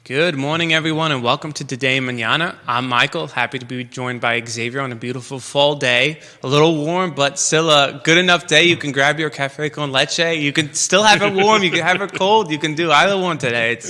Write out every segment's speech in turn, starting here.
Good morning, everyone, and welcome to Today Mañana. I'm Michael, happy to be joined by Xavier on a beautiful fall day. A little warm, but still a good enough day. You can grab your cafe con leche. You can still have it warm. You can have it cold. You can do either one today.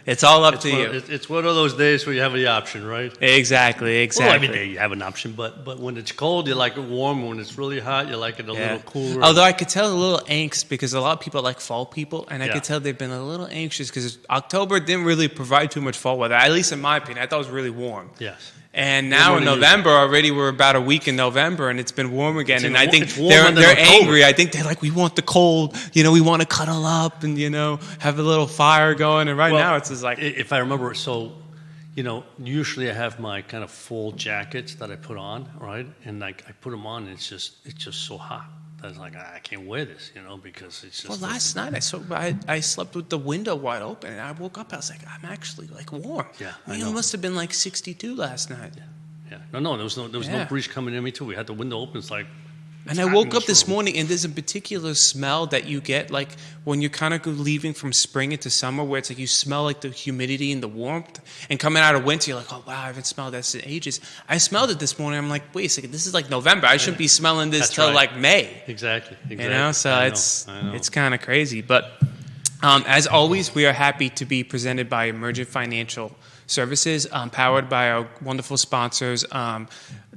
It's all up to you. It's one of those days where you have the option, right? Exactly. Well, every day you have an option, but when it's cold, you like it warm. When it's really hot, you like it a little cooler. Although I could tell a little angst because a lot of people are like fall people, and I could tell they've been a little anxious because October didn't really provide too much fall weather. At least in my opinion, I thought it was really warm. Yes. And now in November already, we're about a week in November, and it's been warm again. And I think they're angry. I think they're like, we want the cold. You know, we want to cuddle up and have a little fire going. And now it's just like, if I remember, usually I have my kind of full jackets that I put on, right? And like I put them on, and it's just so hot. I was like, I can't wear this, because it's just. Well, last night I slept with the window wide open, and I woke up. I was like, I'm actually like warm. Yeah, it must have been like 62 last night. Yeah. No, there was no breeze coming in me too. We had the window open. It's like. And I woke up this morning, and there's a particular smell that you get, like when you're kind of leaving from spring into summer, where it's like you smell like the humidity and the warmth. And coming out of winter, you're like, oh, wow, I haven't smelled this in ages. I smelled it this morning. I'm like, wait a second, this is like November. I shouldn't be smelling this till like May. Exactly. It's kind of crazy. But as always, we are happy to be presented by Emergent Financial Services, powered by our wonderful sponsors,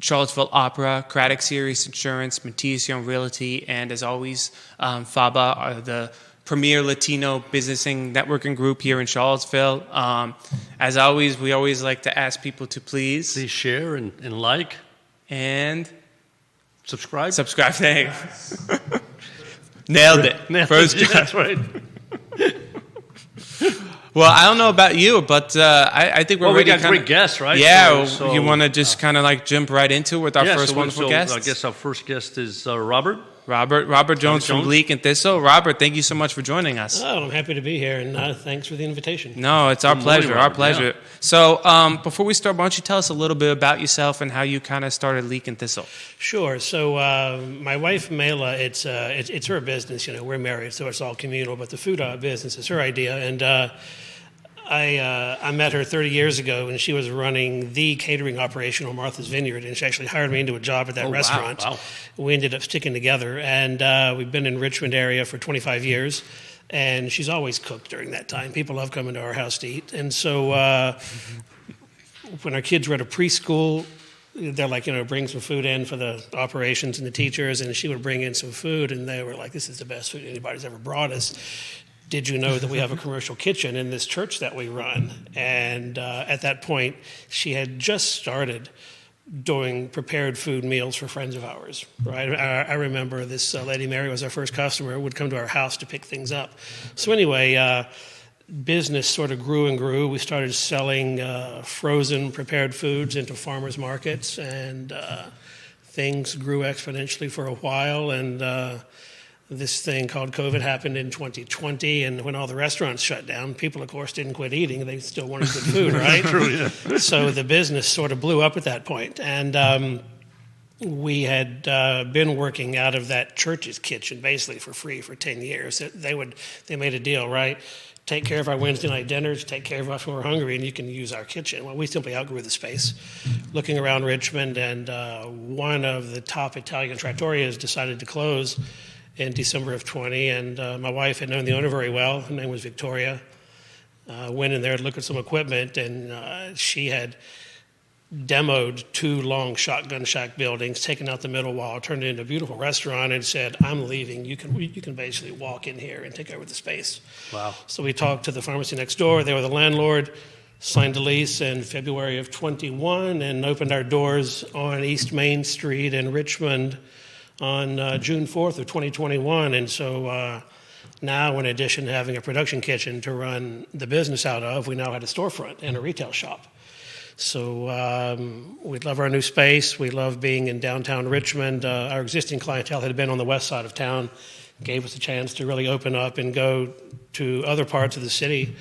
Charlottesville Opera, Craddock Series Insurance, Matthias Realty, and as always, FABA, are the premier Latino businessing networking group here in Charlottesville. As always, we always like to ask people to please share and like and subscribe. Thank you. Nailed it. First job. That's right. Well, I don't know about you, but I think we're ready. We got great guests, right? Yeah, so you want to just kind of like jump right into it with our first wonderful guest? I guess our first guest is Robert. Robert Jones from Leek and Thistle. Robert, thank you so much for joining us. Oh, I'm happy to be here, and thanks for the invitation. No, it's our pleasure. Our pleasure. Yeah. So, before we start, why don't you tell us a little bit about yourself and how you kind of started Leek and Thistle? Sure. So, my wife Mela, it's her business. We're married, so it's all communal. But the food business is her idea, and I met her 30 years ago, and she was running the catering operation on Martha's Vineyard, and she actually hired me into a job at that restaurant. Wow. We ended up sticking together, and we've been in Richmond area for 25 years, and she's always cooked during that time. People love coming to our house to eat, and so when our kids were at a preschool, they're like, bring some food in for the operations and the teachers, and she would bring in some food, and they were like, this is the best food anybody's ever brought us. Did you know that we have a commercial kitchen in this church that we run? And at that point, she had just started doing prepared food meals for friends of ours, right? I remember this lady, Mary, was our first customer, would come to our house to pick things up. So anyway, business sort of grew and grew. We started selling frozen prepared foods into farmers markets, and things grew exponentially for a while, and this thing called COVID happened in 2020, and when all the restaurants shut down, people, of course, didn't quit eating. They still wanted good food, right? True, yeah. So the business sort of blew up at that point. And we had been working out of that church's kitchen basically for free for 10 years. They made a deal, right? Take care of our Wednesday night dinners, take care of us when we're hungry, and you can use our kitchen. Well, we simply outgrew the space. Looking around Richmond, and one of the top Italian trattorias decided to close in December of 20, and my wife had known the owner very well. Her name was Victoria. Went in there to look at some equipment, and she had demoed 2 long shotgun shack buildings, taken out the middle wall, turned it into a beautiful restaurant, and said, I'm leaving. You can basically walk in here and take over the space. Wow. So we talked to the pharmacy next door. They were the landlord, signed a lease in February of 21, and opened our doors on East Main Street in Richmond on June 4th of 2021. And so now, in addition to having a production kitchen to run the business out of, we now had a storefront and a retail shop. So we love our new space. We love being in downtown Richmond. Our existing clientele had been on the west side of town, gave us a chance to really open up and go to other parts of the city.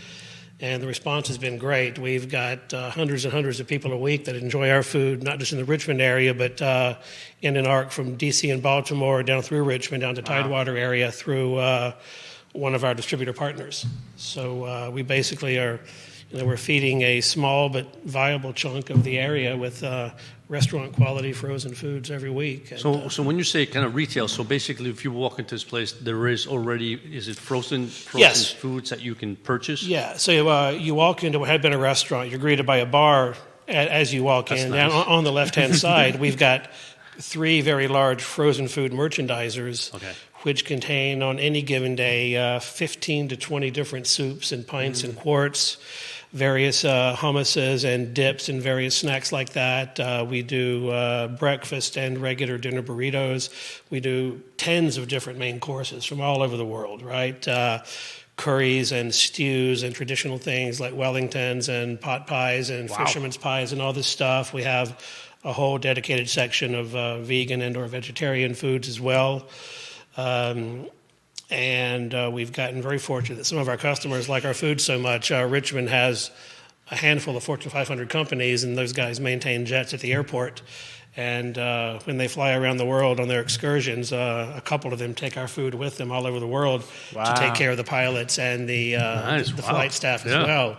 And the response has been great. We've got hundreds and hundreds of people a week that enjoy our food, not just in the Richmond area, but in an arc from D.C. and Baltimore down through Richmond, down to Tidewater area through one of our distributor partners. So we basically are, we're feeding a small but viable chunk of the area with restaurant quality frozen foods every week. And, so when you say kind of retail, so basically if you walk into this place, there is already, is it frozen yes. foods that you can purchase? Yeah, so you walk into what had been a restaurant, you're greeted by a bar as you walk in. Nice. Down on the left-hand side, we've got 3 very large frozen food merchandisers, which contain on any given day 15 to 20 different soups and pints and quarts, various hummuses and dips and various snacks like that. We do breakfast and regular dinner burritos. We do tens of different main courses from all over the world, right? Curries and stews and traditional things like Wellingtons and pot pies and fisherman's pies and all this stuff. We have a whole dedicated section of vegan and or vegetarian foods as well. And we've gotten very fortunate that some of our customers like our food so much. Richmond has a handful of Fortune 500 companies, and those guys maintain jets at the airport. And when they fly around the world on their excursions, a couple of them take our food with them all over the world to take care of the pilots and the flight staff as well.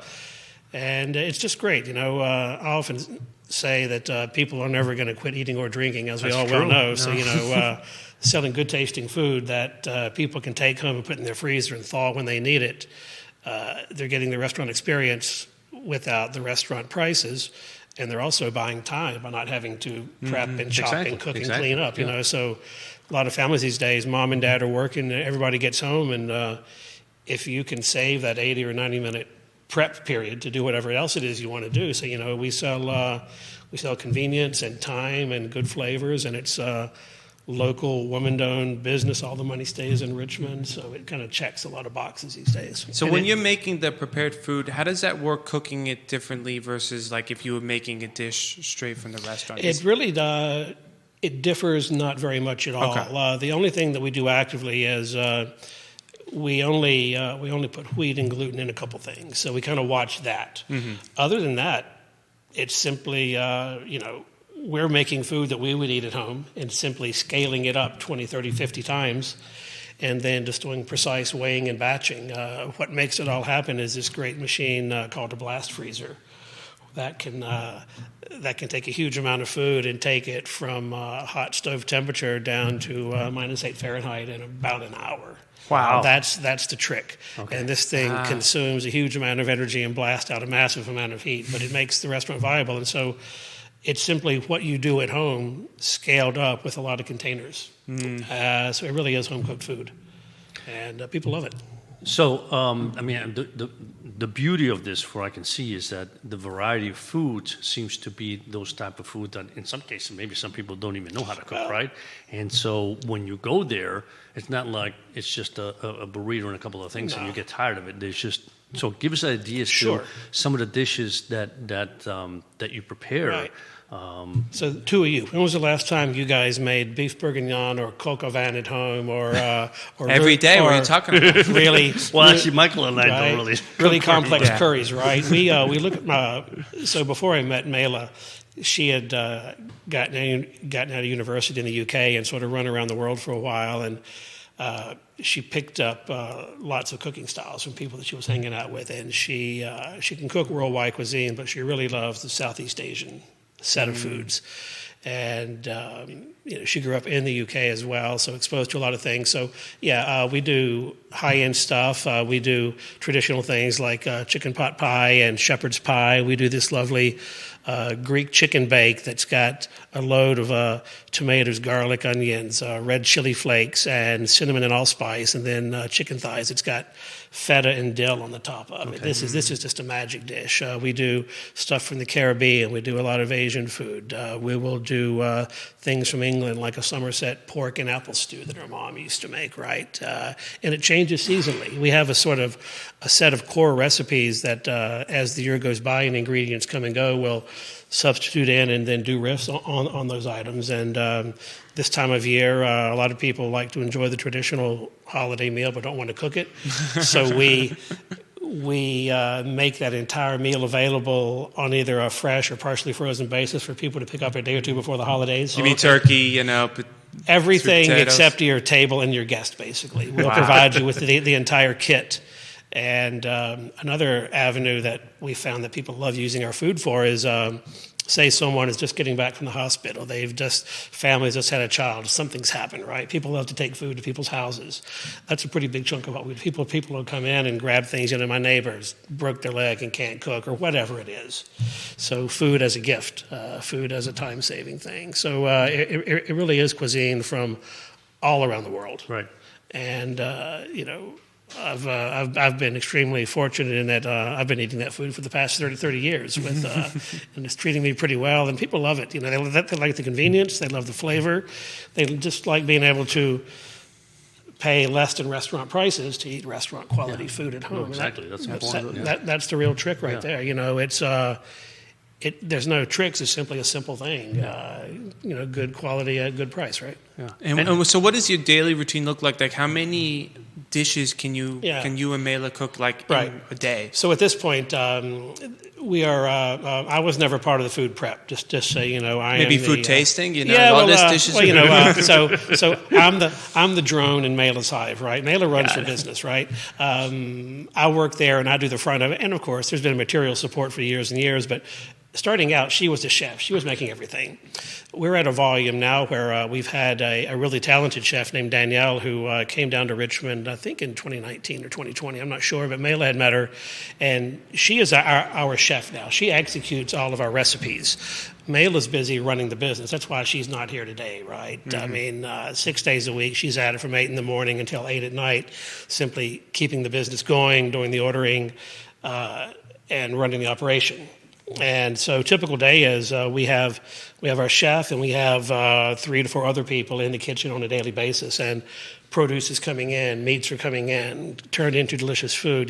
And it's just great. I often say that people are never going to quit eating or drinking, as we all well know. No. So, selling good tasting food that people can take home and put in their freezer and thaw when they need it. They're getting the restaurant experience without the restaurant prices, and they're also buying time by not having to prep and chop and cook and clean up. So a lot of families these days, mom and dad are working, everybody gets home, and if you can save that 80 or 90 minute prep period to do whatever else it is you want to do. So we sell convenience and time and good flavors, and it's local woman-owned business. All the money stays in Richmond, so it kind of checks a lot of boxes these days. So when you're making the prepared food, how does that work, cooking it differently versus like if you were making a dish straight from the restaurant? It really it differs not very much at all. Okay. The only thing that we do actively is we only put wheat and gluten in a couple things, so we kind of watch that. Other than that, it's simply we're making food that we would eat at home and simply scaling it up 20, 30, 50 times and then just doing precise weighing and batching. What makes it all happen is this great machine called a blast freezer that can take a huge amount of food and take it from hot stove temperature down to -8 Fahrenheit in about an hour. Wow. That's the trick. Okay. And this thing consumes a huge amount of energy and blasts out a massive amount of heat, but it makes the restaurant viable. And so it's simply what you do at home scaled up with a lot of containers. So it really is home-cooked food. And people love it. So, the beauty of this, what I can see, is that the variety of food seems to be those type of food that in some cases, maybe some people don't even know how to cook, right? And so when you go there, it's not like it's just a burrito and a couple of things and you get tired of it. There's just, so give us ideas to some of the dishes that you prepare. Right. So two of you, when was the last time you guys made beef bourguignon or coq au vin at home or every day? What are you talking about? Really? Well, actually, Michael and I don't really complex curries, right? We look at so before I met Mela, she had gotten out of university in the UK and sort of run around the world for a while, and she picked up lots of cooking styles from people that she was hanging out with, and she can cook worldwide cuisine, but she really loves the Southeast Asian set of foods. And she grew up in the UK as well, so exposed to a lot of things. So we do high-end stuff. We do traditional things like chicken pot pie and shepherd's pie. We do this lovely Greek chicken bake that's got a load of tomatoes, garlic, onions, red chili flakes, and cinnamon and allspice, and then chicken thighs. It's got feta and dill on the top of it. This is just a magic dish. We do stuff from the Caribbean. We do a lot of Asian food. We will do things from England like a Somerset pork and apple stew that our mom used to make, right? And it changes seasonally. We have a set of core recipes that as the year goes by and ingredients come and go, we'll substitute in and then do riffs on those items. And this time of year, a lot of people like to enjoy the traditional holiday meal but don't want to cook it. So we make that entire meal available on either a fresh or partially frozen basis for people to pick up a day or two before the holidays. You mean turkey, everything except your table and your guest, basically. We'll provide you with the entire kit. And another avenue that we found that people love using our food for is, say someone is just getting back from the hospital. Families just had a child. Something's happened, right? People love to take food to people's houses. That's a pretty big chunk of what we do. People will come in and grab things. My neighbors broke their leg and can't cook, or whatever it is. So food as a gift, food as a time-saving thing. So it really is cuisine from all around the world. Right. And, I've been extremely fortunate in that I've been eating that food for the past 30 years, and it's treating me pretty well. And people love it. They like the convenience. They love the flavor. They just like being able to pay less than restaurant prices to eat restaurant quality food at home. No, exactly. That's important. That's the real trick right there. It's there's no tricks. It's simply a simple thing. Good quality at good price, right? Yeah. And so, what does your daily routine look like? Like, how many dishes can you and Mela cook in a day? So at this point, we are. I was never part of the food prep. Just so you know, maybe food tasting. Dishes. So I'm the drone in Mela's hive, right? Mela runs the business, right? I work there and I do the front of it, and of course, there's been material support for years and years, but. Starting out, she was the chef. She was making everything. We're at a volume now where we've had a really talented chef named Danielle who came down to Richmond, I think in 2019 or 2020. I'm not sure, but Mela had met her. And she is our chef now. She executes all of our recipes. Mela's busy running the business. That's why she's not here today, right? Mm-hmm. 6 days a week, she's at it from 8 in the morning until 8 at night, simply keeping the business going, doing the ordering, and running the operation. And so typical day is we have our chef and we have 3 to 4 other people in the kitchen on a daily basis, and produce is coming in, meats are coming in, turned into delicious food.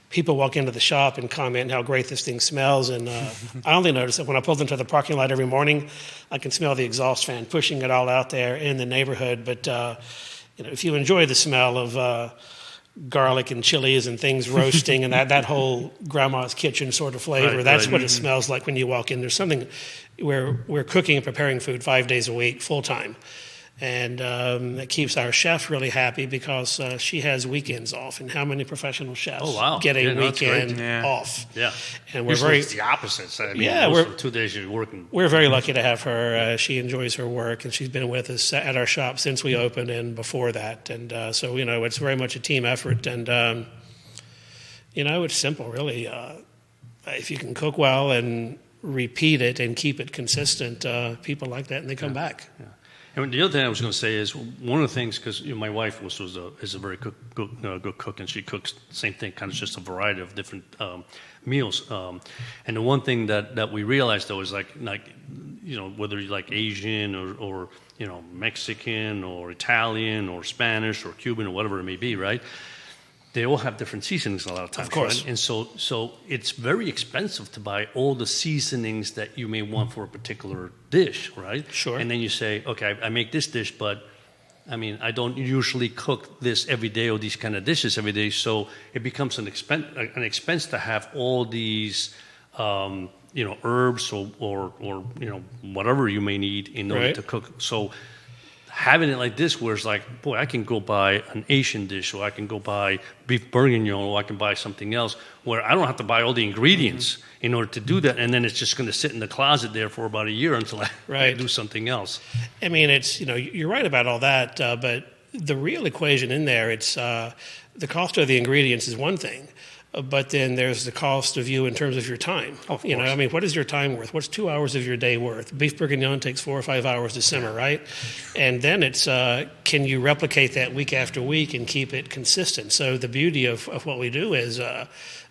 People walk into the shop and comment how great this thing smells, and I only notice that when I pull into the parking lot every morning, I can smell the exhaust fan pushing it all out there in the neighborhood. But if you enjoy the smell of garlic and chilies and things roasting and that whole grandma's kitchen sort of flavor. That's what it smells like when you walk in. There's something where we're cooking and preparing food 5 days a week, full time. And that keeps our chef really happy because she has weekends off. And how many professional chefs get a weekend off? Yeah. And we're very... It's the opposite. Most of 2 days you're working. We're very lucky to have her. She enjoys her work, and she's been with us at our shop since we opened and before that. And so, it's very much a team effort. And, it's simple, really. If you can cook well and repeat it and keep it consistent, people like that, and they come back. Yeah. And the other thing I was going to say is one of the things, because my wife is a very good cook, and she cooks the same thing, kind of just a variety of different meals. And the one thing that we realized though is like whether you like Asian or Mexican or Italian or Spanish or Cuban or whatever it may be, right? They all have different seasonings a lot of times. Of course. Right? And so it's very expensive to buy all the seasonings that you may want for a particular dish, right? Sure. And then you say, okay, I make this dish, but I don't usually cook this every day or these kind of dishes every day. So it becomes an expense to have all these, herbs or whatever you may need in order to cook. So having it like this, where it's like, boy, I can go buy an Asian dish, or I can go buy beef bourguignon, or I can buy something else, where I don't have to buy all the ingredients in order to do that, and then it's just going to sit in the closet there for about a year until I do something else. It's you're right about all that, but the real equation in there, it's the cost of the ingredients is one thing. But then there's the cost of you in terms of your time. Of course. What is your time worth? What's 2 hours of your day worth? Beef bourguignon takes 4 or 5 hours to simmer, right? And then it's, can you replicate that week after week and keep it consistent? So the beauty of what we do is,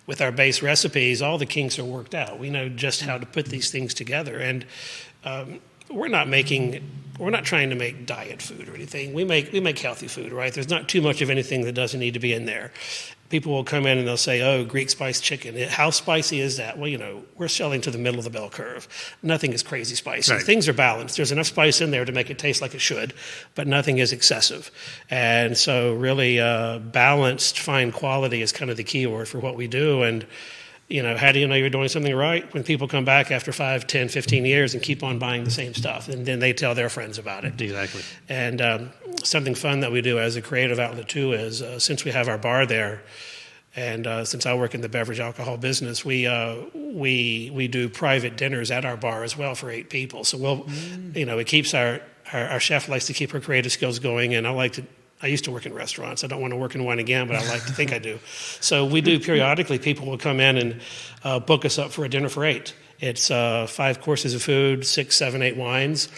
with our base recipes, all the kinks are worked out. We know just how to put these things together. And we're not trying to make diet food or anything. We make healthy food, right? There's not too much of anything that doesn't need to be in there. People will come in and they'll say, oh, Greek spiced chicken. How spicy is that? Well, we're selling to the middle of the bell curve. Nothing is crazy spicy. Right. Things are balanced. There's enough spice in there to make it taste like it should, but nothing is excessive. And so really balanced, fine quality is kind of the key word for what we do. And how do you know you're doing something right? When people come back after 5, 10, 15 years and keep on buying the same stuff, and then they tell their friends about it. Exactly. And something fun that we do as a creative outlet too is since we have our bar there, And since I work in the beverage alcohol business, we do private dinners at our bar as well for 8 people. So it keeps our chef likes to keep her creative skills going, and I used to work in restaurants. I don't want to work in one again, but I like to think I do. So we do periodically. People will come in and book us up for a dinner for 8. It's 5 courses of food, 6, 7, 8 wines,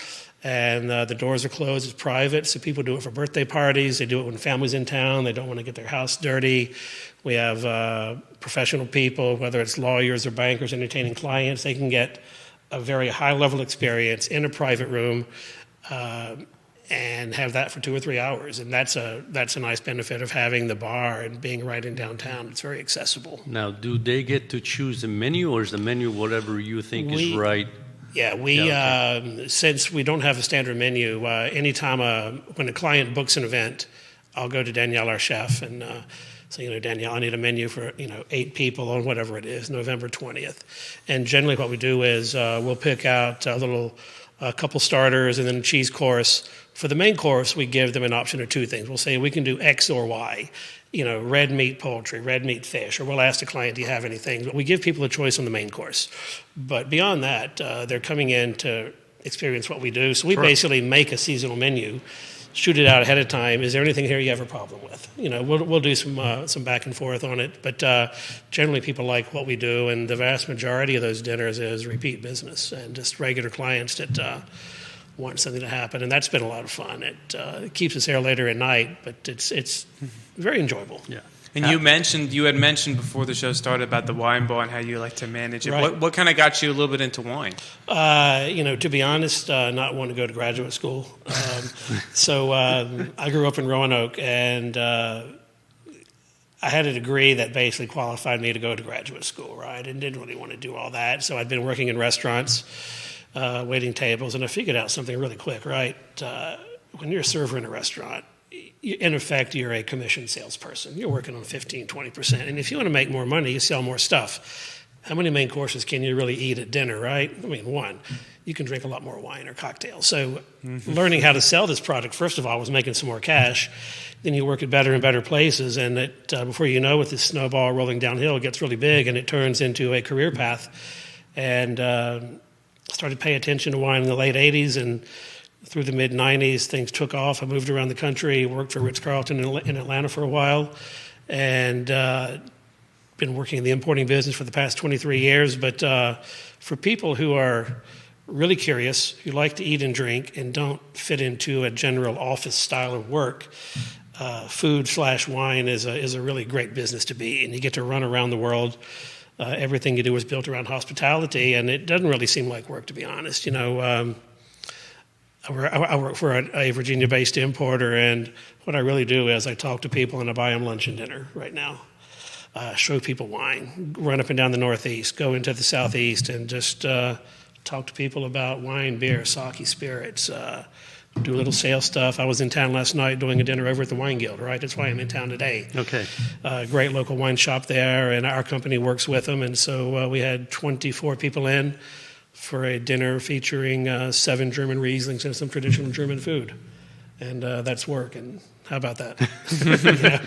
and the doors are closed. It's private, so people do it for birthday parties. They do it when family's in town. They don't want to get their house dirty. We have professional people, whether it's lawyers or bankers entertaining clients. They can get a very high-level experience in a private room and have that for 2 or 3 hours. And that's a nice benefit of having the bar and being right in downtown. It's very accessible. Now, do they get to choose the menu, or is the menu whatever you think is right? Yeah, since we don't have a standard menu, anytime when a client books an event, I'll go to Danielle, our chef, and say, Danielle, I need a menu for 8 people on whatever it is, November 20th. And generally what we do is we'll pick out a couple starters and then a cheese course. For the main course, we give them an option of 2 things. We'll say we can do X or Y, red meat poultry, red meat fish, or we'll ask the client, do you have anything? But we give people a choice on the main course. But beyond that, they're coming in to experience what we do. So we basically make a seasonal menu, shoot it out ahead of time. Is there anything here you have a problem with? We'll do some back and forth on it. But generally, people like what we do, and the vast majority of those dinners is repeat business and just regular clients that want something to happen, and that's been a lot of fun. It keeps us there later at night, but it's very enjoyable. Yeah. And you had mentioned before the show started about the wine bar and how you like to manage it. Right. What kind of got you a little bit into wine? To be honest, not wanting to go to graduate school. So I grew up in Roanoke, and I had a degree that basically qualified me to go to graduate school, right? And didn't really want to do all that. So I'd been working in restaurants, waiting tables, and I figured out something really quick, right? When you're a server in a restaurant, in effect, you're a commission salesperson. You're working on 15, 20%. And if you want to make more money, you sell more stuff. How many main courses can you really eat at dinner, right? I mean, 1. You can drink a lot more wine or cocktails. So learning how to sell this product, first of all, was making some more cash. Then you work at better and better places, and before you know it, this snowball rolling downhill, it gets really big, and it turns into a career path. And started paying attention to wine in the late 80s, and through the mid-90s, things took off. I moved around the country, worked for Ritz-Carlton in Atlanta for a while, and been working in the importing business for the past 23 years. But for people who are really curious, who like to eat and drink and don't fit into a general office style of work, food/wine is a really great business to be, and you get to run around the world. Everything you do is built around hospitality, and it doesn't really seem like work, to be honest. I work for a Virginia-based importer, and what I really do is I talk to people and I buy them lunch and dinner right now. Show people wine, run up and down the Northeast, go into the Southeast, and just talk to people about wine, beer, sake, spirits, do a little sales stuff. I was in town last night doing a dinner over at the Wine Guild, right? That's why I'm in town today. Okay. Great local wine shop there, and our company works with them. And so we had 24 people in for a dinner featuring 7 German Rieslings and some traditional German food. And that's work. And how about that?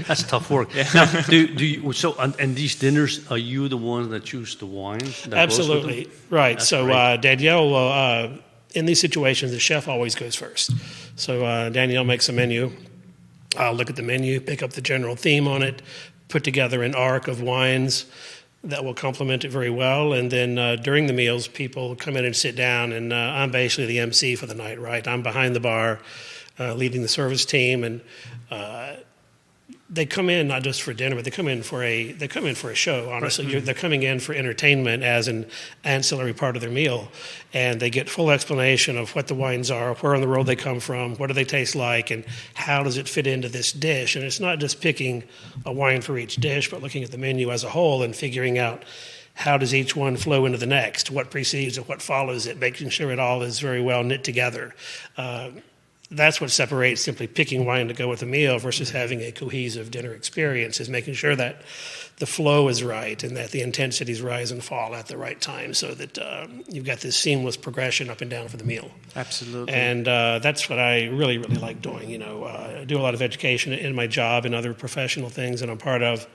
That's tough work. Yeah. Now, do you, so, and these dinners, are you the ones that choose the wine? Absolutely. Right. That's so Danielle will... in these situations, the chef always goes first. So Danielle makes a menu. I'll look at the menu, pick up the general theme on it, put together an arc of wines that will complement it very well. And then during the meals, people come in and sit down, and I'm basically the MC for the night, right? I'm behind the bar, leading the service team, and they come in not just for dinner, but they come in for a show. Honestly, right. They're coming in for entertainment as an ancillary part of their meal, and they get full explanation of what the wines are, where in the world they come from, what do they taste like, and how does it fit into this dish. And it's not just picking a wine for each dish, but looking at the menu as a whole and figuring out how does each one flow into the next, what precedes it, what follows it, making sure it all is very well knit together. That's what separates simply picking wine to go with a meal versus having a cohesive dinner experience, is making sure that the flow is right and that the intensities rise and fall at the right time, so that you've got this seamless progression up and down for the meal. Absolutely. And that's what I really, really like doing. I do a lot of education in my job and other professional things that I'm part of.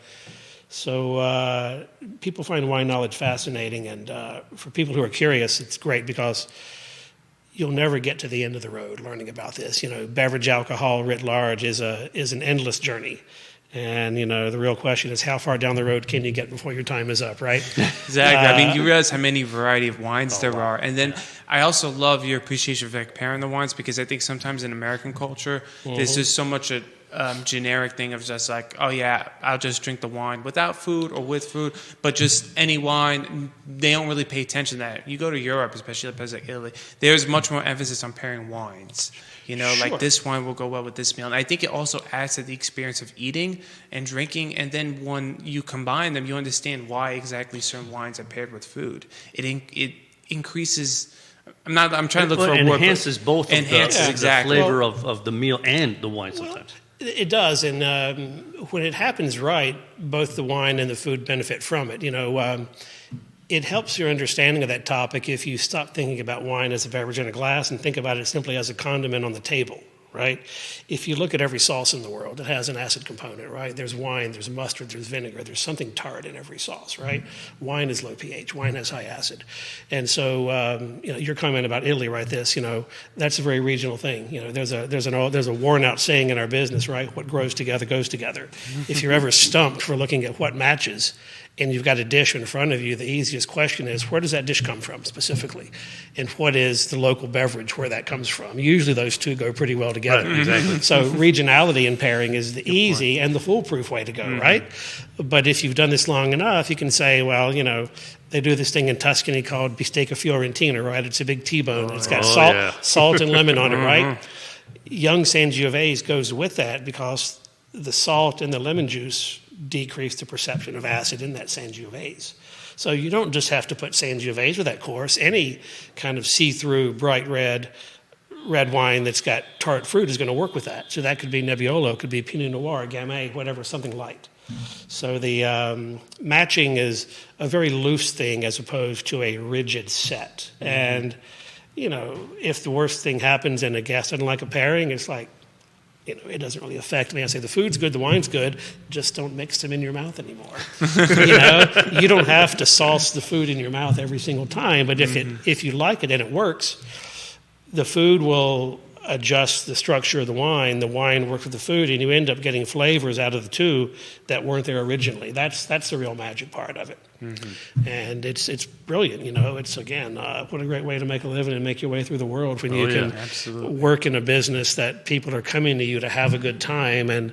So people find wine knowledge fascinating, and for people who are curious, it's great because you'll never get to the end of the road learning about this. Beverage alcohol writ large is an endless journey. And, the real question is how far down the road can you get before your time is up, right? Exactly. You realize how many variety of wines there are. And then I also love your appreciation for comparing the wines, because I think sometimes in American culture, there's just so much a generic thing of just like, oh yeah, I'll just drink the wine without food or with food, but just any wine. They don't really pay attention to that. You go to Europe, especially places like Italy, there's much more emphasis on pairing wines. Sure. Like this wine will go well with this meal. And I think it also adds to the experience of eating and drinking. And then when you combine them, you understand why exactly certain wines are paired with food. It increases. I'm trying to look for a word. Enhances both. Enhances exactly the flavor of the meal and the wine sometimes. It does, and when it happens right, both the wine and the food benefit from it. It helps your understanding of that topic if you stop thinking about wine as a beverage in a glass and think about it simply as a condiment on the table, right? If you look at every sauce in the world, it has an acid component, right? There's wine, there's mustard, there's vinegar, there's something tart in every sauce, right? Wine is low pH, wine has high acid. And so, your comment about Italy, right, that's a very regional thing. There's a worn out saying in our business, right? What grows together goes together. If you're ever stumped for looking at what matches, and you've got a dish in front of you, the easiest question is, where does that dish come from specifically? And what is the local beverage where that comes from? Usually those two go pretty well together. Right, exactly. So regionality in pairing is the easy and the foolproof way to go, right? But if you've done this long enough, you can say, well, they do this thing in Tuscany called bistecca fiorentina, right? It's a big T-bone. It's got salt and lemon on it, right? Young Sangiovese goes with that because the salt and the lemon juice decrease the perception of acid in that Sangiovese. So you don't just have to put Sangiovese with that course. Any kind of see-through, bright red wine that's got tart fruit is going to work with that. So that could be Nebbiolo, could be Pinot Noir, Gamay, whatever, something light. So the matching is a very loose thing as opposed to a rigid set. And, if the worst thing happens and a guest doesn't like a pairing, it's like, it doesn't really affect me. I say the food's good, the wine's good, just don't mix them in your mouth anymore. You don't have to sauce the food in your mouth every single time, but if you like it and it works, the food will adjust the structure of the wine works with the food, and you end up getting flavors out of the two that weren't there originally. That's the real magic part of it. And it's brilliant. It's, again, what a great way to make a living and make your way through the world when you can work in a business that people are coming to you to have a good time, and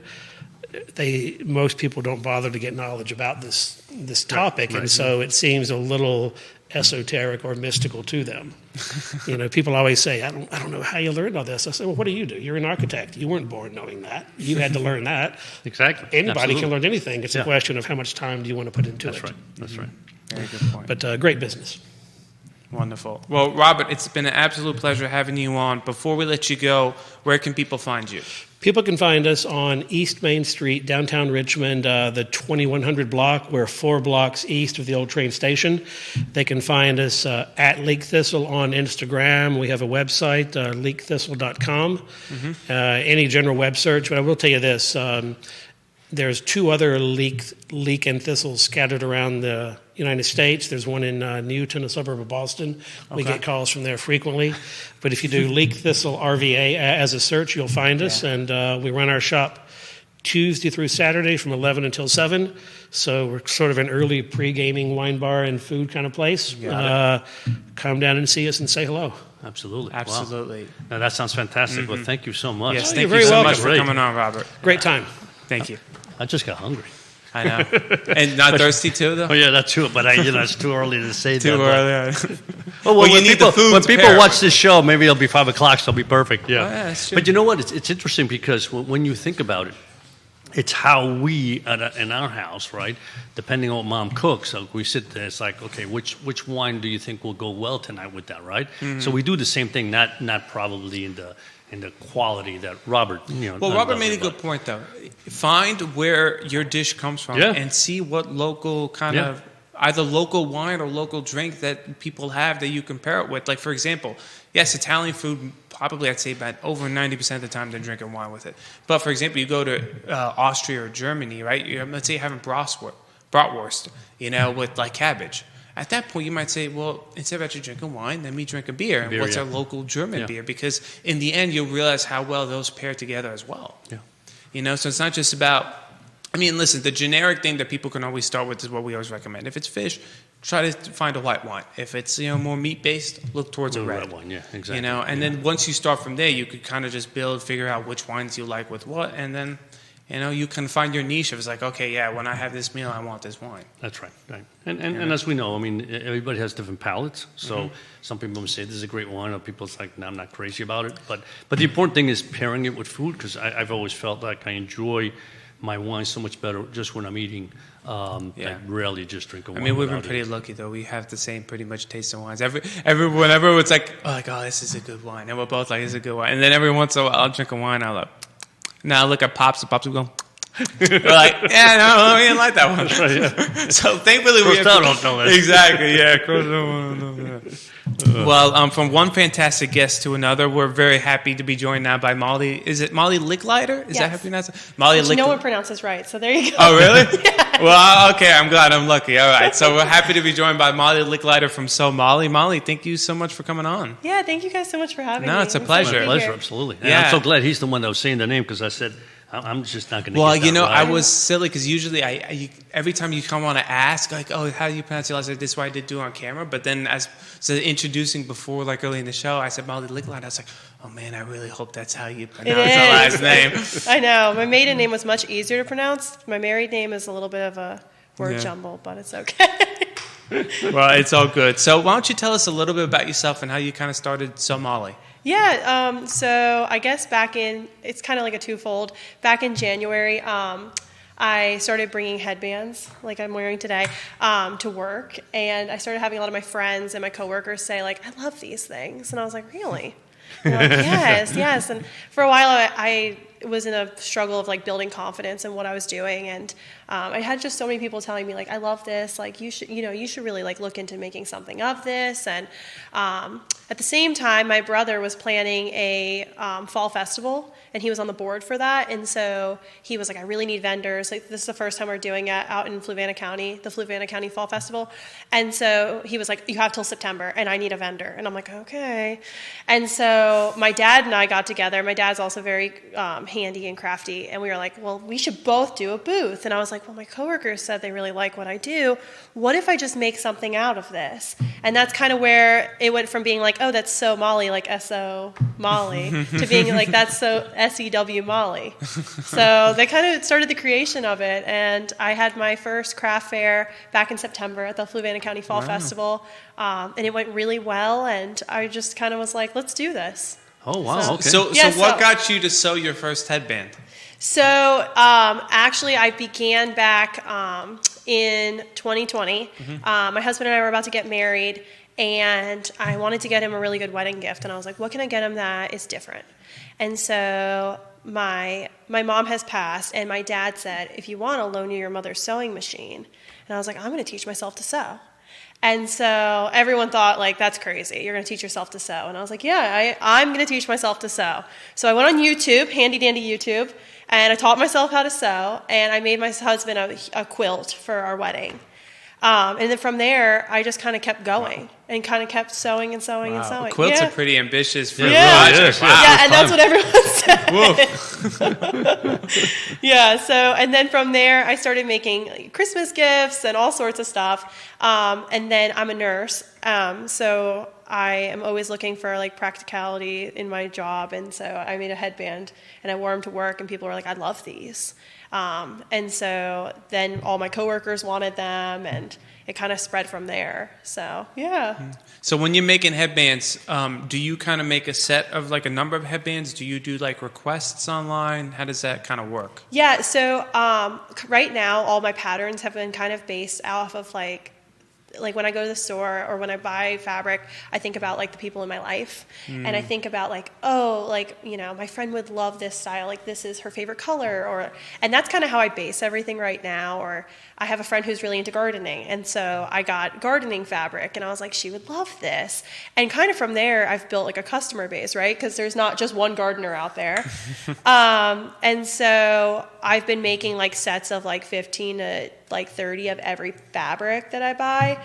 most people don't bother to get knowledge about this topic, and so it seems a little esoteric or mystical to them. People always say, I don't know how you learned all this. I say, well, what do? You're an architect. You weren't born knowing that. You had to learn that. Exactly. Anybody can learn anything. It's a question of how much time do you want to put into it. That's right. Very good point. But great business. Wonderful. Well, Robert, it's been an absolute pleasure having you on. Before we let you go, where can people find you? People can find us on East Main Street, downtown Richmond, the 2100 block. We're 4 blocks east of the old train station. They can find us at Leek Thistle on Instagram. We have a website, leekthistle.com. Any general web search, but I will tell you this. There's 2 other Leek and Thistles scattered around the United States. There's one in Newton, a suburb of Boston. We get calls from there frequently. But if you do Leek Thistle RVA as a search, you'll find us. And we run our shop Tuesday through Saturday from 11 until 7. So we're sort of an early pre-gaming wine bar and food kind of place. Come down and see us and say hello. Absolutely. Absolutely. Wow. Now, that sounds fantastic. Well, thank you so much. Yes, thank you so much for coming on, Robert. Great time. Thank you. I just got hungry. I know. And not thirsty too, though? Oh, yeah, that's true. But it's too early to say that. Too early. Well, you need the food when to people pair. watch this show, maybe it'll be 5 o'clock, so it'll be perfect. Yeah. Oh, yeah, that's true. But you know what? It's interesting because when you think about it, it's how we, in our house, right, depending on what Mom cooks, so we sit there, it's like, okay, which wine do you think will go well tonight with that, right? So we do the same thing, not probably in the quality that Robert, Well, Robert made a good point, though. Find where your dish comes from and see what local kind of, either local wine or local drink that people have that you compare it with. Like, for example, yes, Italian food, probably I'd say about over 90% of the time they're drinking wine with it. But, for example, you go to Austria or Germany, right? Let's say you're having bratwurst. bratwurst, with like cabbage. At that point, you might say, well, instead of actually drinking wine, let me drink a beer. What's our local German beer? Because in the end, you'll realize how well those pair together as well. Yeah. So it's not just about, listen, the generic thing that people can always start with is what we always recommend. If it's fish, try to find a white wine. If it's, more meat-based, look towards a red wine. Yeah, exactly. And then once you start from there, you could kind of just figure out which wines you like with what, and then you can find your niche. If it's like, okay, when I have this meal, I want this wine. That's right. And as we know, everybody has different palates. So some people will say this is a great wine, other people it's like, no, I'm not crazy about it. But the important thing is pairing it with food, because I've always felt like I enjoy my wine so much better just when I'm eating. I rarely just drink a wine. We've been pretty lucky though. We have the same pretty much taste in wines. Whenever it's like, oh this is a good wine, and we're both like, it's a good wine. And then every once in a while, I'll drink a wine. I'll like. Now I look at Pops, and Pops will go, we're like, we didn't like that one. Right, yeah. So thankfully Exactly, Well, from one fantastic guest to another, we're very happy to be joined now by Molly. Is it Molly Licklider? Is that how you pronounce it? Molly Licklider. No one pronounces right, so there you go. Oh, really? Yeah. Well, okay, I'm glad. I'm lucky. All right, so we're happy to be joined by Molly Licklider from So Molly. Molly, thank you so much for coming on. Yeah, thank you guys so much for having me. No, it's a pleasure. My pleasure, absolutely. And I'm so glad he's the one that was saying the name, because I said, I'm just not going to get that right. I was silly because usually every time you come on to ask, like, oh, how do you pronounce your last name? This is what I did do on camera. But then introducing before, like early in the show, I said Molly Licklider. I was like, oh, man, I really hope that's how you pronounce the last name. I know. My maiden name was much easier to pronounce. My married name is a little bit of a word jumble, but it's okay. Well, it's all good. So why don't you tell us a little bit about yourself and how you kind of started So Molly? Yeah, so I guess it's kind of like a twofold. Back in January, I started bringing headbands, like I'm wearing today, to work. And I started having a lot of my friends and my coworkers say, like, I love these things. And I was like, really? And I'm like, yes. And for a while, I was in a struggle of like building confidence in what I was doing, and I had just so many people telling me like, I love this, like you should really like look into making something of this. And at the same time, my brother was planning a fall festival, and he was on the board for that. And so he was like, I really need vendors. Like, this is the first time we're doing it out in Fluvanna County, the Fluvanna County Fall Festival. And so he was like, you have till September, and I need a vendor. And I'm like, okay. And so my dad and I got together. My dad's also very handy and crafty. And we were like, well, we should both do a booth. And I was like, well, my coworkers said they really like what I do. What if I just make something out of this? And that's kind of where it went from being like, oh, that's So Molly, like S-O Molly, to being like, that's so S-E-W Molly. So they kind of started the creation of it. And I had my first craft fair back in September at the Fluvanna County Fall Festival. And it went really well. And I just kind of was like, let's do this. Oh, wow. Okay. So what got you to sew your first headband? So actually, I began back in 2020. My husband and I were about to get married, and I wanted to get him a really good wedding gift. And I was like, what can I get him that is different? And so my mom has passed, and my dad said, if you want, I'll loan you your mother's sewing machine. And I was like, I'm going to teach myself to sew. And so everyone thought, like, that's crazy. You're going to teach yourself to sew. And I was like, yeah, I'm going to teach myself to sew. So I went on YouTube, handy-dandy YouTube, and I taught myself how to sew, and I made my husband a quilt for our wedding. And then from there, I just kind of kept going and kind of kept sewing and sewing and sewing. Quilts are pretty ambitious for project. Wow. Yeah, and that's what everyone said. Yeah, so, and then from there, I started making like, Christmas gifts and all sorts of stuff. And then I'm a nurse, so I am always looking for like practicality in my job. And so I made a headband, and I wore them to work, and people were like, I love these. And so then all my coworkers wanted them, and it kind of spread from there. So, yeah. So when you're making headbands, do you kind of make a set of like a number of headbands? Do you do like requests online? How does that kind of work? Yeah, so right now all my patterns have been kind of based off of like when I go to the store or when I buy fabric, I think about like the people in my life, and I think about like, oh, like, you know, my friend would love this style, like this is her favorite color, and that's kind of how I base everything right now. Or I have a friend who's really into gardening, and so I got gardening fabric, and I was like, she would love this, and kind of from there I've built like a customer base, right? Because there's not just one gardener out there. And so I've been making like sets of like 15 to like 30 of every fabric that I buy.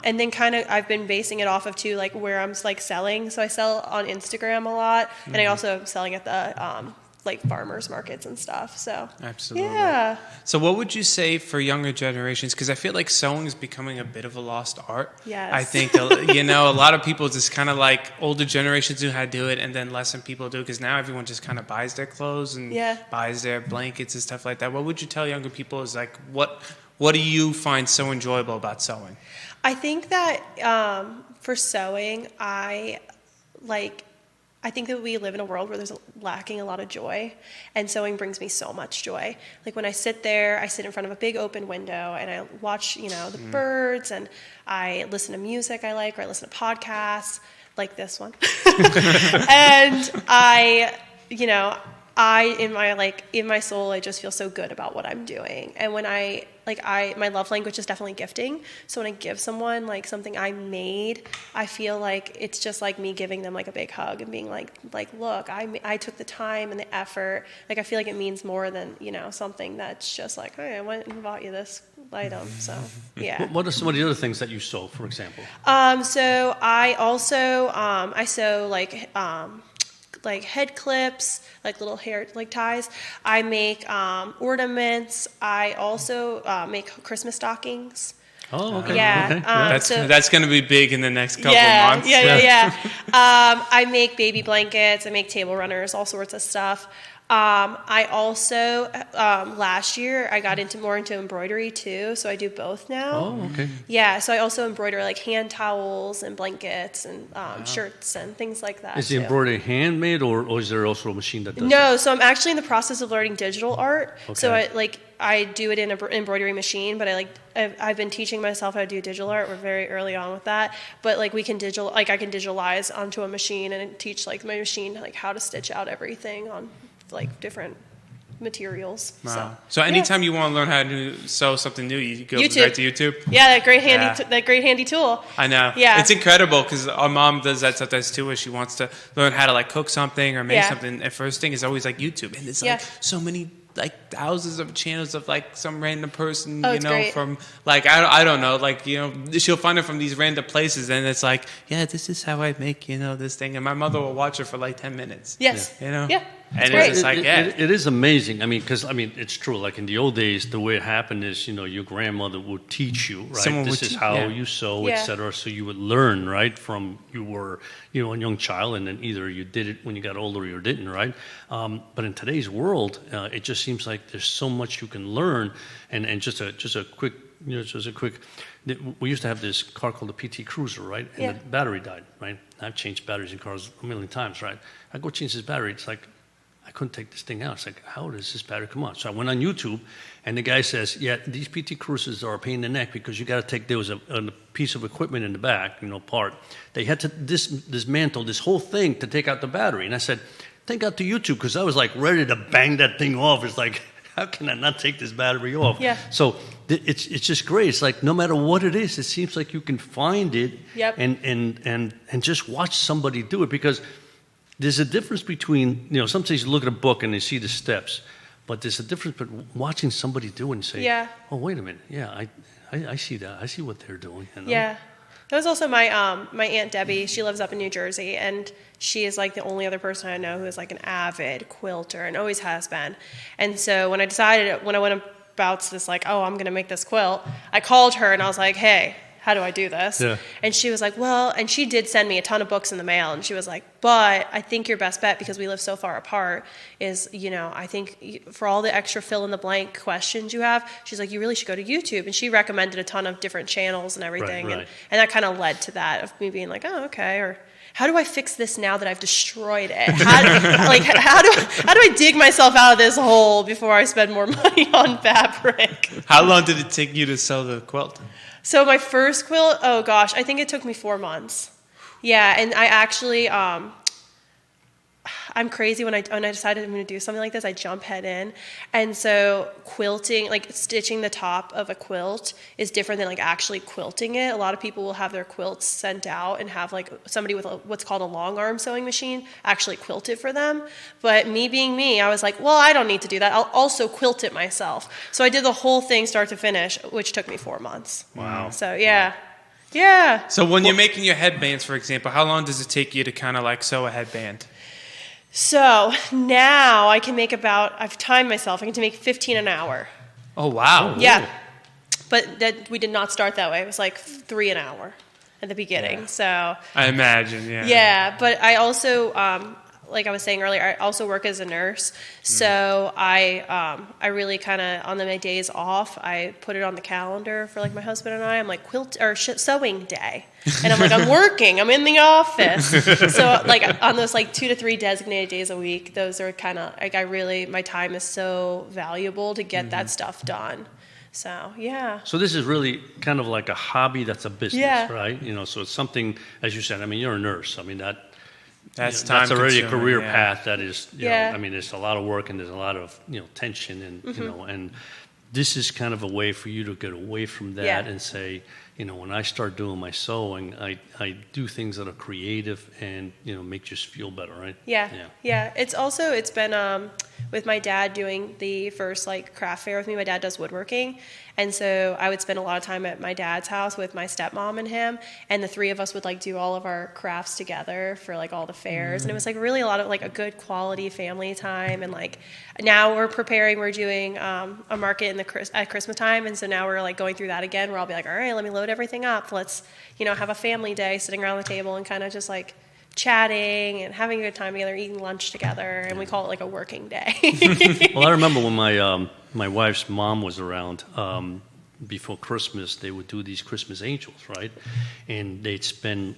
And then kind of I've been basing it off of too, like where I'm like selling. So I sell on Instagram a lot, and I also am selling at the like farmers markets and stuff. So absolutely. Yeah. So what would you say for younger generations? Because I feel like sewing is becoming a bit of a lost art. Yes. I think, you know, a lot of people just kind of like older generations knew how to do it, and then lesser people do, because now everyone just kind of buys their clothes and buys their blankets and stuff like that. What would you tell younger people is like, what do you find so enjoyable about sewing? I think that for sewing, I think that we live in a world where there's lacking a lot of joy, and sewing brings me so much joy. Like when I sit there, I sit in front of a big open window and I watch, you know, the birds, and I listen to music I like, or I listen to podcasts like this one. And in my soul, I just feel so good about what I'm doing. And when my love language is definitely gifting. So when I give someone like something I made, I feel like it's just like me giving them like a big hug and being like, look, I took the time and the effort. Like I feel like it means more than, you know, something that's just like, hey, I went and bought you this item. So yeah. What are some of the other things that you sew, for example? So I also I sew like head clips, like little hair like ties. I make ornaments. I also make Christmas stockings. Oh, okay. Yeah. Okay. That's going to be big in the next couple months. Yeah. I make baby blankets. I make table runners, all sorts of stuff. I also last year I got more into embroidery too, so I do both now. Oh, okay. Yeah, so I also embroider like hand towels and blankets and shirts and things like that. Is the embroidery handmade, or is there also a machine that does No, that? so I'm actually in the process of learning digital art. Okay. So I do it in an embroidery machine, but I've been teaching myself how to do digital art. We're very early on with that, but like I can digitalize onto a machine and teach like my machine like how to stitch out everything on like different materials. Wow. So anytime you want to learn how to sew something new, you go right to YouTube? Yeah, that great handy tool. I know. Yeah. It's incredible because our mom does that sometimes too, where she wants to learn how to like cook something or make something. The first thing is always like YouTube. And there's like so many like thousands of channels of like some random person, great. from like, I don't know, like, she'll find it from these random places, and it's like, this is how I make, this thing. And my mother will watch it for like 10 minutes. Yes. Yeah. And great. it's just like, it is amazing. I mean, because it's true. Like in the old days, the way it happened is, your grandmother would teach you, right? This is how you sew, etc. So you would learn, right, from you were, a young child, and then either you did it when you got older or you didn't, right? But in today's world, it just seems like there's so much you can learn. And just a quick, we used to have this car called the PT Cruiser, right? And the battery died, right? I've changed batteries in cars a million times, right? I go change this battery. It's like, I couldn't take this thing out. It's like, how does this battery come on? So I went on YouTube, and the guy says, these PT Cruisers are a pain in the neck because you got to take, there was a piece of equipment in the back, part. They had to dismantle this whole thing to take out the battery. And I said, take out to YouTube, because I was like ready to bang that thing off. It's like, how can I not take this battery off? Yeah. So it's just great. It's like no matter what it is, it seems like you can find it and just watch somebody do it, because there's a difference between, sometimes you look at a book and you see the steps, but there's a difference between watching somebody do it and say, oh, wait a minute. Yeah, I see that. I see what they're doing. Yeah. That was also my my Aunt Debbie. She lives up in New Jersey, and she is like the only other person I know who is like an avid quilter and always has been. And so when I went about this, like, oh, I'm going to make this quilt, I called her and I was like, hey, how do I do this? Yeah. And she was like, well, and she did send me a ton of books in the mail. And she was like, but I think your best bet, because we live so far apart, is, I think for all the extra fill in the blank questions you have, she's like, you really should go to YouTube. And she recommended a ton of different channels and everything. Right. And that kind of led to that, of me being like, oh, okay. Or how do I fix this now that I've destroyed it? How do I dig myself out of this hole before I spend more money on fabric? How long did it take you to sew the quilt? So my first quilt, oh gosh, I think it took me 4 months. Yeah, and I actually, I I'm crazy when I decided I'm going to do something like this, I jump head in. And so quilting, like stitching the top of a quilt is different than like actually quilting it. A lot of people will have their quilts sent out and have like somebody with what's called a long arm sewing machine actually quilt it for them. But me being me, I was like, well, I don't need to do that. I'll also quilt it myself. So I did the whole thing start to finish, which took me 4 months. Wow. So yeah. Yeah. So when you're making your headbands, for example, how long does it take you to kind of like sew a headband? So now I can make I've timed myself, I can make 15 an hour. Oh, wow. Yeah. But we did not start that way. It was like 3 an hour at the beginning. Yeah. So I imagine, yeah. Yeah, but I also, like I was saying earlier, I also work as a nurse. So I really kind of, on my days off, I put it on the calendar for like my husband and I'm like sewing day. And I'm like, I'm working, I'm in the office. So like on those like 2 to 3 designated days a week, those are kind of like my time is so valuable to get that stuff done. So, yeah. So this is really kind of like a hobby that's a business, right? You know, so it's something, as you said, I mean, you're a nurse. I mean, that's already a career path that is, you know, I mean, there's a lot of work and there's a lot of, tension and, you know, and this is kind of a way for you to get away from that and say, when I start doing my sewing, I do things that are creative and, make just feel better, right? Yeah. It's been with my dad doing the first like craft fair with me. My dad does woodworking. And so I would spend a lot of time at my dad's house with my stepmom and him. And the 3 of us would like do all of our crafts together for like all the fairs. And it was like really a lot of like a good quality family time. And like now we're doing a market at Christmas time. And so now we're like going through that again where I'll be like, all right, let me load everything up. Let's, have a family day sitting around the table and kind of just like chatting and having a good time together, eating lunch together, and we call it like a working day. Well, I remember when my wife's mom was around, before Christmas, they would do these Christmas angels, right? And they'd spend,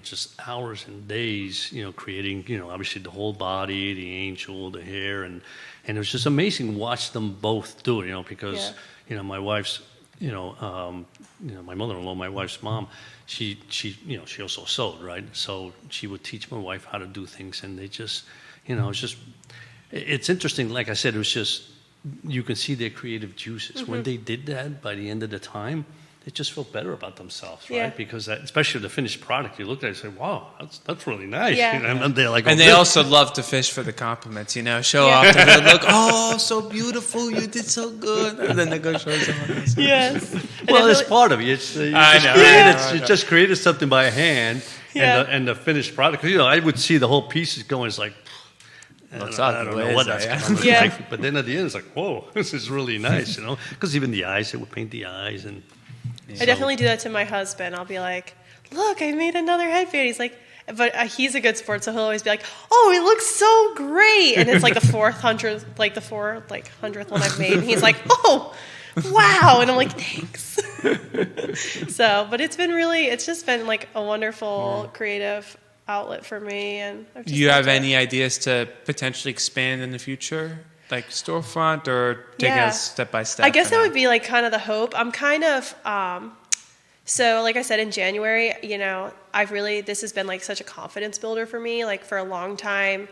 just hours and days, creating, obviously the whole body, the angel, the hair, and it was just amazing to watch them both do it, because, my wife's, my mother-in-law, my wife's mom, she also sewed, right? So she would teach my wife how to do things, and they just, it's interesting. Like I said, it was just, you can see their creative juices. When they did that, by the end of the time, they just felt better about themselves, right? Yeah. Because especially the finished product, you look at it and say, wow, that's really nice. Yeah. And they're like, and they also love to fish for the compliments, show off the good look. Oh, so beautiful, you did so good. And then they go show someone else. Yes. Well, it's part of it. You just created something by hand, and the finished product. I would see the whole pieces going, it's like, I don't know what that's going to look like. But then at the end, it's like, whoa, this is really nice, Because even the eyes, they would paint the eyes. And I definitely do that to my husband. I'll be like, look, I made another headband. He's like, but he's a good sport, so he'll always be like, oh, it looks so great. And it's like the 100th one I've made. And he's like, oh, wow. And I'm like, thanks. But it's just been like a wonderful creative outlet for me. And do you have any ideas to potentially expand in the future, like storefront, or take it step by step? I guess that would be like kind of the hope. I'm kind of so like I said in January, this has been like such a confidence builder for me. Like for a long time,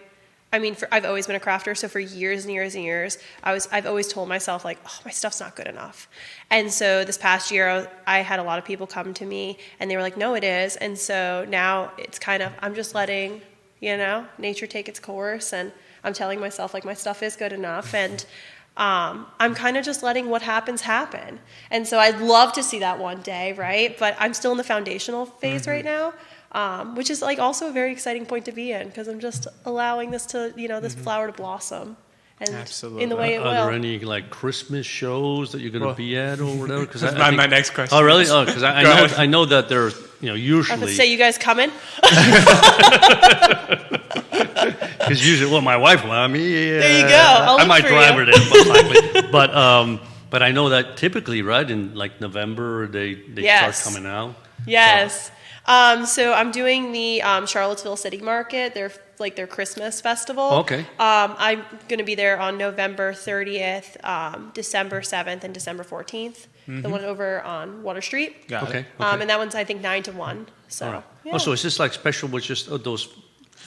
I've always been a crafter, so for years and years and years, I've always told myself like, oh, my stuff's not good enough. And so this past year, I had a lot of people come to me, and they were like, no, it is. And so now it's kind of, I'm just letting, nature take its course, and I'm telling myself like my stuff is good enough, and I'm kind of just letting what happens happen. And so I'd love to see that one day, right? But I'm still in the foundational phase right now. Which is like also a very exciting point to be in, because I'm just allowing this to, this flower to blossom, and absolutely in the way it will. Are there any like Christmas shows that you're going to be at or whatever? Because that's my next question. Oh, really? Oh, because I know that there's usually. I would say you guys coming. Because usually, my wife will. There you go. I might drive her there, most likely. But I know that typically, right, in like November they start coming out. Yes. So I'm doing the Charlottesville City Market. They're like their Christmas festival. Okay. I'm going to be there on November 30th, December 7th, and December 14th. The one over on Water Street. Got it. Okay. And that one's I think 9 to 1. So. All right. So is this like special with just those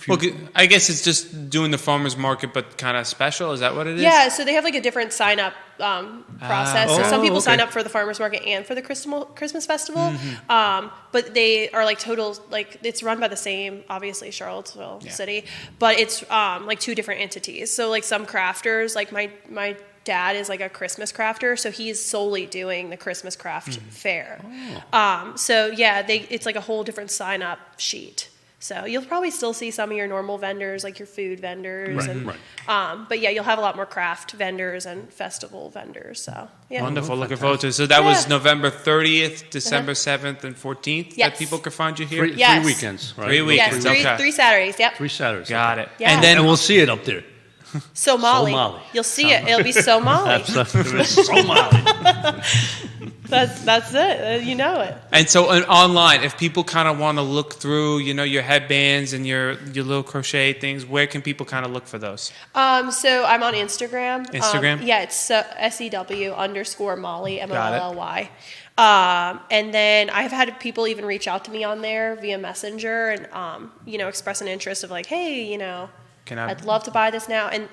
Well, I guess it's just doing the farmer's market, but kind of special. Is that what it is? Yeah, so they have like a different sign up process. So some people sign up for the farmer's market and for the Christmas festival, but they are like total, like it's run by the same, obviously Charlottesville city, but it's like two different entities. So like some crafters, like my dad is like a Christmas crafter, so he's solely doing the Christmas craft fair. So yeah, it's like a whole different sign up sheet. So you'll probably still see some of your normal vendors, like your food vendors, but yeah, you'll have a lot more craft vendors and festival vendors. So yeah, wonderful. Looking forward to it. So that was November 30th, December 7th, and 14th that people could find you here. 3 weekends, right? 3 weekends. Yes, three Saturdays. Yep. 3 Saturdays. Got it. Yeah. And we'll see it up there. Somali. You'll see it. It'll be Somali. Somali. That's it. You know it. And so online, if people kind of want to look through, your headbands and your little crochet things, where can people kind of look for those? So I'm on Instagram. Instagram? Yeah, it's SEW_Molly, MOLLY. And then I've had people even reach out to me on there via Messenger and, express an interest of like, hey, I'd love to buy this now. And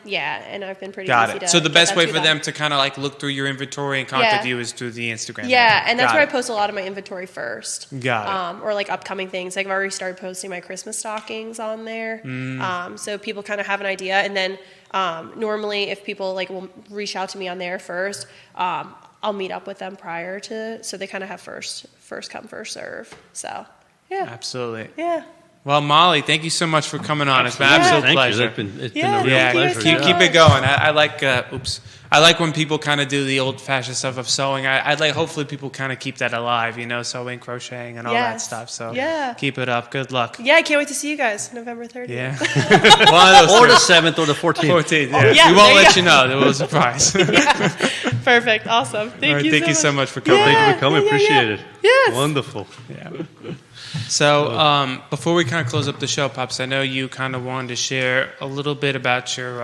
I've been pretty easy to So the best way for them them to kind of like look through your inventory and contact you is through the Instagram. Yeah, and that's where I post a lot of my inventory first. Got it. Or like upcoming things. Like I've already started posting my Christmas stockings on there. So people kind of have an idea. And then normally if people like will reach out to me on there first, I'll meet up with them prior to, so they kind of have first come, first serve. So yeah. Absolutely. Yeah. Well, Molly, thank you so much for coming on. It's been an absolute pleasure. It's been a real pleasure. Keep it going. I like I like when people kind of do the old-fashioned stuff of sewing. I'd like hopefully people kind of keep that alive, sewing, crocheting, and all that stuff. So keep it up. Good luck. Yeah, I can't wait to see you guys November 30th. Yeah. Or the 7th or the 14th. 14th. Yeah. We won't let you know. It was a surprise. Perfect. Awesome. Thank you so much for coming. Thank you for coming. Appreciate it. Yes. Wonderful. Yeah. So before we kind of close up the show, Pops, I know you kind of wanted to share a little bit about your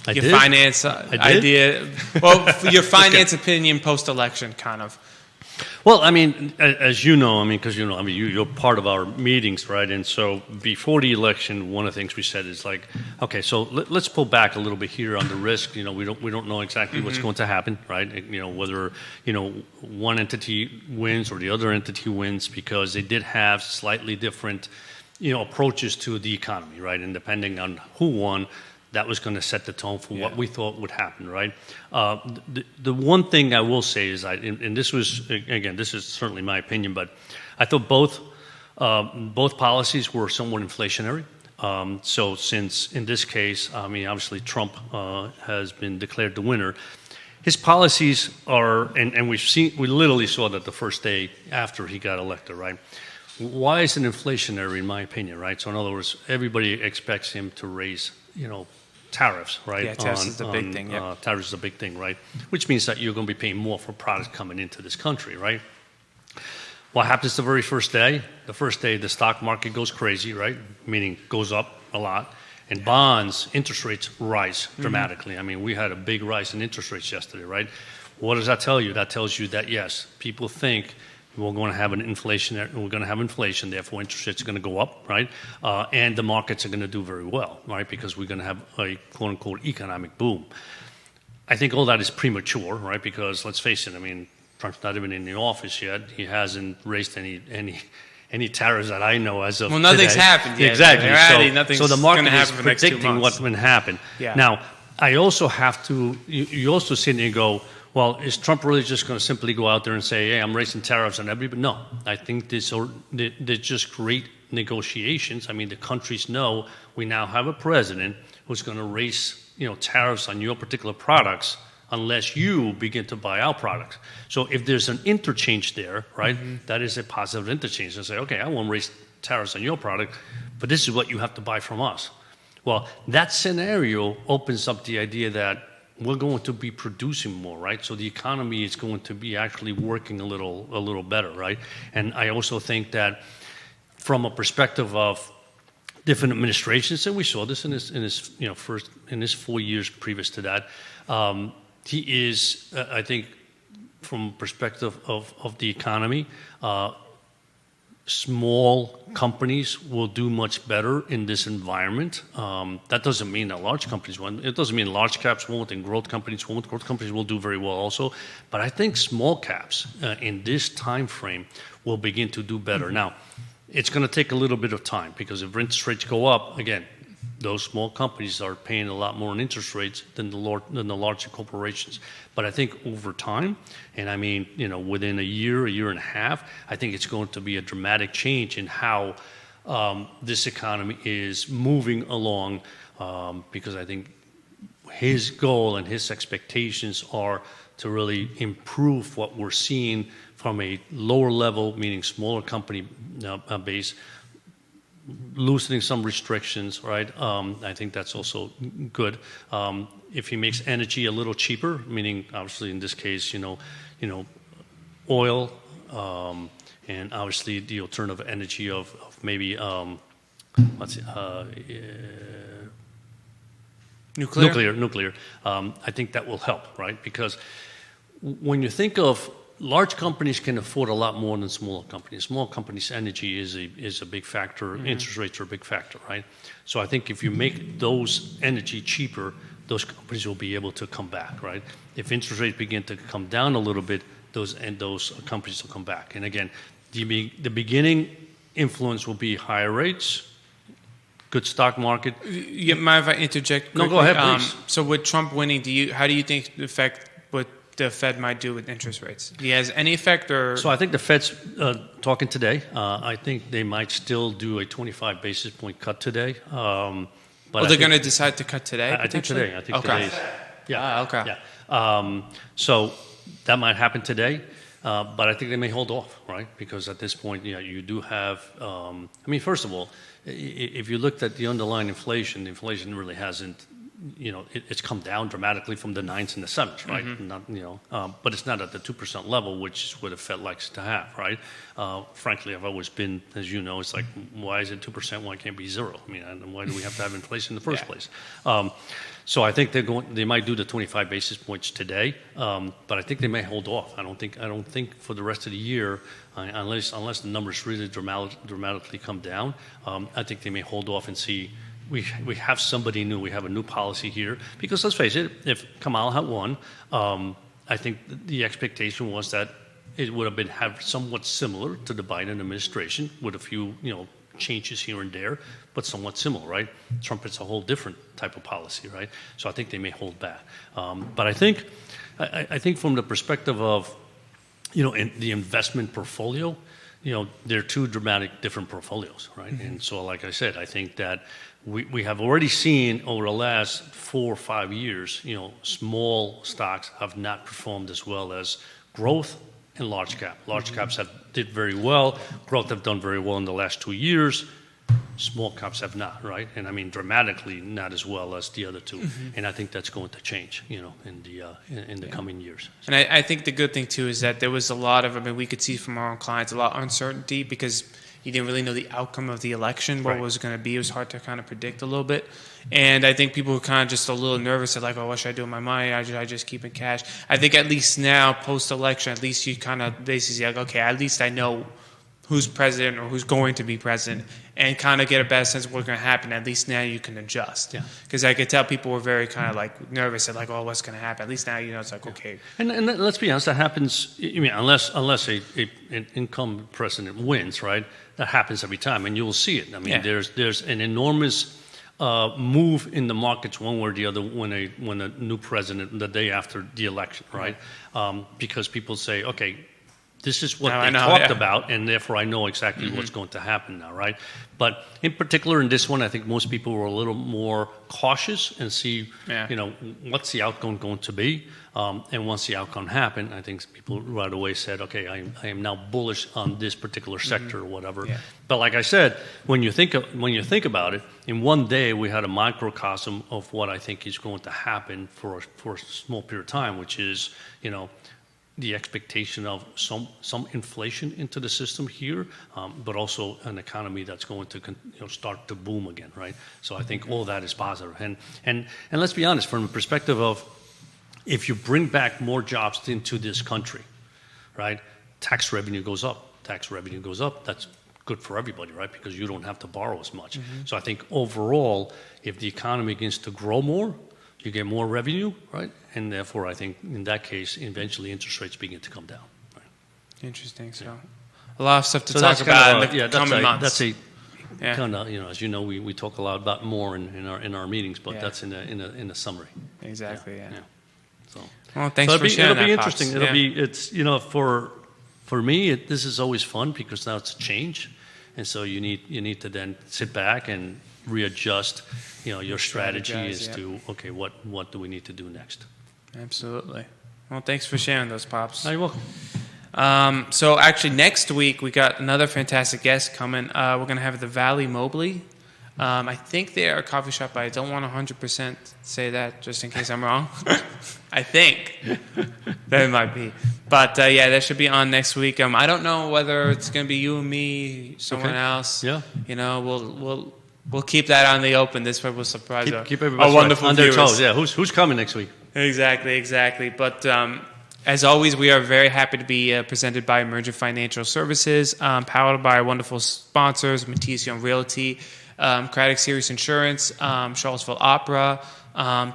finance idea. Well, your finance opinion post-election, kind of. Well, I mean, as you know, because you're part of our meetings, right? And so before the election, one of the things we said is like, okay, so let's pull back a little bit here on the risk. We don't know exactly what's going to happen, right? Whether one entity wins or the other entity wins, because they did have slightly different approaches to the economy, right? And depending on who won, that was going to set the tone for what we thought would happen, right? The one thing I will say is, and this was, again, this is certainly my opinion, but I thought both policies were somewhat inflationary. So since, in this case, obviously Trump has been declared the winner, his policies are, and we literally saw that the first day after he got elected, right? Why is it inflationary, in my opinion, right? So in other words, everybody expects him to raise, tariffs, right? Yeah, tariffs is the big thing. Yeah. Tariffs is a big thing, right? Which means that you're going to be paying more for products coming into this country, right? What happens the very first day? The first day, the stock market goes crazy, right? Meaning goes up a lot. And bonds, interest rates rise dramatically. We had a big rise in interest rates yesterday, right? What does that tell you? That tells you that, yes, people think we're going to have inflation, therefore interest rates are going to go up, right? And the markets are going to do very well, right? Because we're going to have a quote-unquote economic boom. I think all that is premature, right? Because let's face it, Trump's not even in the office yet. He hasn't raised any tariffs that I know as of Well, nothing's today. happened yet. Exactly. So the market is for the next 2 predicting months. what's going to happen. Yeah. Now, I also have to, you also sit there and go, well, is Trump really just going to simply go out there and say, hey, I'm raising tariffs on everybody? No. I think they're just great negotiations. The countries know we now have a president who's going to raise, tariffs on your particular products unless you begin to buy our products. So if there's an interchange there, right, that is a positive interchange. And say, okay, I won't raise tariffs on your product, but this is what you have to buy from us. Well, that scenario opens up the idea that we're going to be producing more, right? So the economy is going to be actually working a little better, right? And I also think that from a perspective of different administrations, and we saw this in his 4 years previous to that, he is, I think, from perspective of the economy, small companies will do much better in this environment. That doesn't mean that large companies won't. It doesn't mean large caps won't and growth companies won't. Growth companies will do very well also. But I think small caps in this time frame will begin to do better. Now, it's going to take a little bit of time because if interest rates go up, again, those small companies are paying a lot more in interest rates than the larger corporations. But I think over time, and I mean, within a year and a half, I think it's going to be a dramatic change in how this economy is moving along, because I think his goal and his expectations are to really improve what we're seeing from a lower level, meaning smaller company base, loosening some restrictions, right? I think that's also good. If he makes energy a little cheaper, meaning obviously in this case, oil, and obviously the alternative energy of maybe nuclear. I think that will help, right? Because when you think of large companies can afford a lot more than small companies. Small companies' energy is a big factor. Mm-hmm. Interest rates are a big factor, right? So I think if you make those energy cheaper, those companies will be able to come back, right? If interest rates begin to come down a little bit, those companies will come back. And again, the beginning influence will be higher rates, good stock market. You mind if I interject quickly? No, go ahead, please. So with Trump winning, how do you think the effect what the Fed might do with interest rates? Do you has any effect or? So I think the Fed's talking today. I think they might still do a 25 basis point cut today. But they're going to decide to cut today? I think today. Okay. Yeah. Okay. Yeah. So that might happen today. But I think they may hold off, right? Because at this point, you do have, first of all, if you looked at the underlying inflation, the inflation really hasn't, it's come down dramatically from the 9s and the 7s, right? Mm-hmm. Not, but it's not at the 2% level, which is what the Fed likes to have, right? Frankly, I've always been, as you know, it's like, why is it 2%? Why can't it be 0? Why do we have to have inflation in the first place? So I think they might do the 25 basis points today, but I think they may hold off. I don't think for the rest of the year, unless the numbers really dramatically come down, I think they may hold off and see. We have somebody new. We have a new policy here because let's face it, if Kamala had won, I think the expectation was that it would have been somewhat similar to the Biden administration with a few changes here and there, but somewhat similar, right? Trump is a whole different type of policy, right? So I think they may hold back. But I think from the perspective of, in the investment portfolio, they're two dramatic different portfolios, right? Mm-hmm. And so, like I said, I think that we have already seen over the last 4 or 5 years, small stocks have not performed as well as growth and large cap. Large caps did very well. Growth have done very well in the last 2 years. Small caps have not, right? And dramatically not as well as the other two. Mm-hmm. And I think that's going to change, in the coming years. So. And I think the good thing too is that there was a lot of, we could see from our own clients a lot of uncertainty because you didn't really know the outcome of the election, what was going to be. It was hard to kind of predict a little bit. And I think people were kind of just a little nervous, like, what should I do with my money? I just keep in cash. I think at least now, post-election, at least you kind of basically like, okay, at least I know who's president or who's going to be president and kind of get a better sense of what's going to happen. At least now you can adjust. Because I could tell people were very kind of like nervous and like, what's going to happen? At least now it's like, okay. And let's be honest, that happens, unless an incumbent president wins, right? That happens every time, and you'll see it. There's an enormous move in the markets one way or the other when a new president, the day after the election, right? Because people say, okay, this is what they talked about, and therefore I know exactly what's going to happen now, right? But in particular in this one, I think most people were a little more cautious and see, what's the outcome going to be? And once the outcome happened, I think people right away said, okay, I am now bullish on this particular sector or whatever. Yeah. But like I said, when you think about it, in one day we had a microcosm of what I think is going to happen for a small period of time, which is, the expectation of some inflation into the system here, but also an economy that's going to start to boom again, right? So I think all that is positive. And let's be honest, from the perspective of if you bring back more jobs into this country, right, tax revenue goes up. Tax revenue goes up. That's good for everybody, right? Because you don't have to borrow as much. So I think overall, if the economy begins to grow more, you get more revenue, right? And therefore, I think in that case, eventually interest rates begin to come down. Right? Interesting. So a lot of stuff to talk about in the coming months. That's a kind of, as you know, we talk a lot about more in our meetings, but that's in a summary. Exactly. Yeah. So, well, thanks for sharing that. It'll be interesting. It's for me, this is always fun because now it's a change, and so you need to then sit back and readjust. Your strategy is to okay, what do we need to do next? Absolutely. Well, thanks for sharing those, Pops. You're welcome. So actually, next week we got another fantastic guest coming. We're going to have the Valley Mobley. I think they are a coffee shop, but I don't want to 100% say that just in case I'm wrong. I think that might be. But that should be on next week. I don't know whether it's going to be you and me, someone else. Yeah. We'll keep that on the open. This way we'll surprise keep our everybody wonderful on their viewers. toes. Yeah, who's coming next week? Exactly. But as always, we are very happy to be presented by Emergent Financial Services, powered by our wonderful sponsors, Matthias Realty, Craddock Series Insurance, Charlottesville Opera.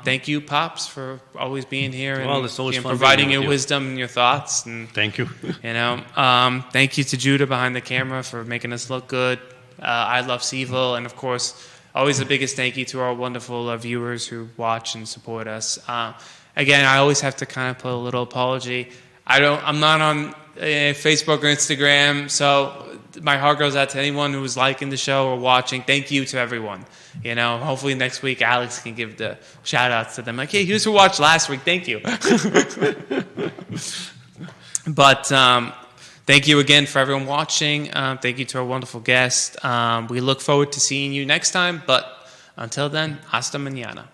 Thank you, Pops, for always being here and it's always fun providing being your with you. wisdom and your thoughts. And Thank you. Thank you to Judah behind the camera for making us look good. I Love CVille, and of course, always the biggest thank you to our wonderful viewers who watch and support us. Again, I always have to kind of put a little apology. I'm not on Facebook or Instagram, so my heart goes out to anyone who was liking the show or watching. Thank you to everyone. Hopefully next week Alex can give the shout outs to them. Like, hey, here's who watched last week. Thank you. But thank you again for everyone watching. Thank you to our wonderful guest. We look forward to seeing you next time. But until then, hasta mañana.